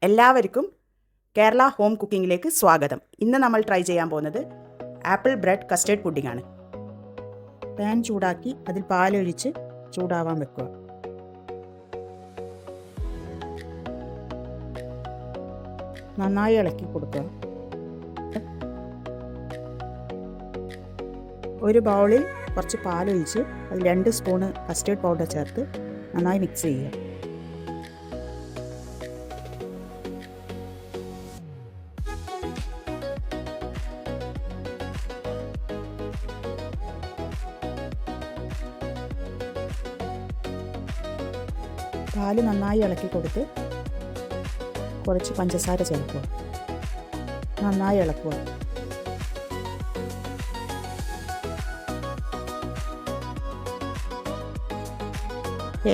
എല്ലാവർക്കും കേരള ഹോം കുക്കിങ്ങിലേക്ക് സ്വാഗതം. ഇന്ന് നമ്മൾ ട്രൈ ചെയ്യാൻ പോകുന്നത് ആപ്പിൾ ബ്രെഡ് കസ്റ്റേർഡ് പുഡിംഗ് ആണ്. പാൻ ചൂടാക്കി അതിൽ പാലൊഴിച്ച് ചൂടാവാൻ വെക്കുക. നന്നായി ഇളക്കി കൊടുക്കുക. ഒരു ബൗളിൽ കുറച്ച് പാലൊഴിച്ച് അതിൽ 2 സ്പൂണ് കസ്റ്റേർഡ് പൗഡർ ചേർത്ത് നന്നായി മിക്സ് ചെയ്യുക. പാല് നന്നായി ഇളക്കി കൊടുത്ത് കുറച്ച് പഞ്ചസാര ചേർക്കുക. നന്നായി ഇളക്കുക.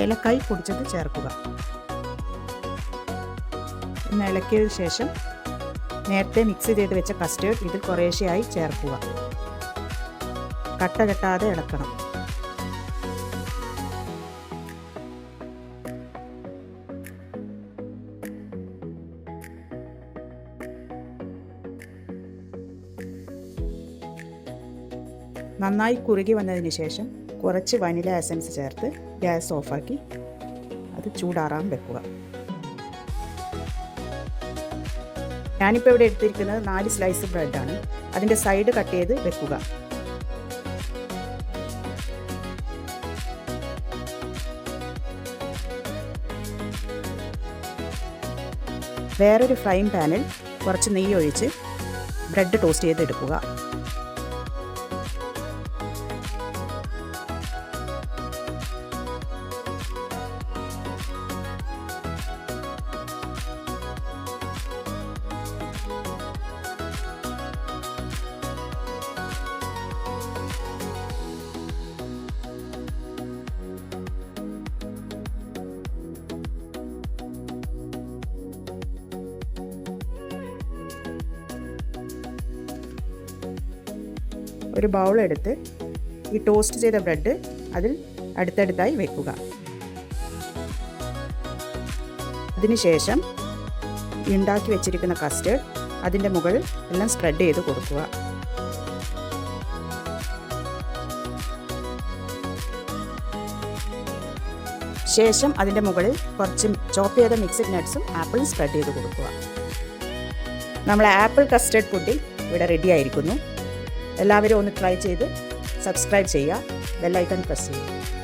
ഏലക്കായ് പൊടിച്ചത് ചേർക്കുക. ഒന്ന് ഇളക്കിയതിന് ശേഷം നേരത്തെ മിക്സ് ചെയ്ത് വെച്ച കസ്റ്റേർഡ് ഇതിൽ കുറേശ്ശെയായി ചേർക്കുക. കട്ട കെട്ടാതെ ഇളക്കണം. നന്നായി കുറുകി വന്നതിന് ശേഷം കുറച്ച് വനില എസൻസ് ചേർത്ത് ഗ്യാസ് ഓഫാക്കി അത് ചൂടാറാൻ വെക്കുക. ഞാനിപ്പോൾ ഇവിടെ എടുത്തിരിക്കുന്നത് 4 സ്ലൈസ് ബ്രെഡാണ്. അതിൻ്റെ സൈഡ് കട്ട് ചെയ്ത് വെക്കുക. വേറൊരു ഫ്രൈയിങ് പാനിൽ കുറച്ച് നെയ്യ് ഒഴിച്ച് ബ്രെഡ് ടോസ്റ്റ് ചെയ്തെടുക്കുക. ഒരു ബൗൾ എടുത്ത് ഈ ടോസ്റ്റ് ചെയ്ത ബ്രെഡ് അതിൽ അടുത്തടുത്തായി വെക്കുക. അതിനുശേഷം ഉണ്ടാക്കി വെച്ചിരിക്കുന്ന കസ്റ്റേർഡ് അതിൻ്റെ മുകളിൽ എല്ലാം സ്പ്രെഡ് ചെയ്ത് കൊടുക്കുക. ശേഷം അതിൻ്റെ മുകളിൽ കുറച്ച് ചോപ്പ് ചെയ്ത മിക്സഡ് നട്ട്സും ആപ്പിളും സ്പ്രെഡ് ചെയ്ത് കൊടുക്കുക. നമ്മളെ ആപ്പിൾ കസ്റ്റേർഡ് പുഡിംഗ് ഇവിടെ റെഡി ആയിരിക്കുന്നു. എല്ലാവരും ഒന്ന് ട്രൈ ചെയ്ത് സബ്സ്ക്രൈബ് ചെയ്യുക. ബെൽ ഐക്കൺ പ്രസ് ചെയ്യുക.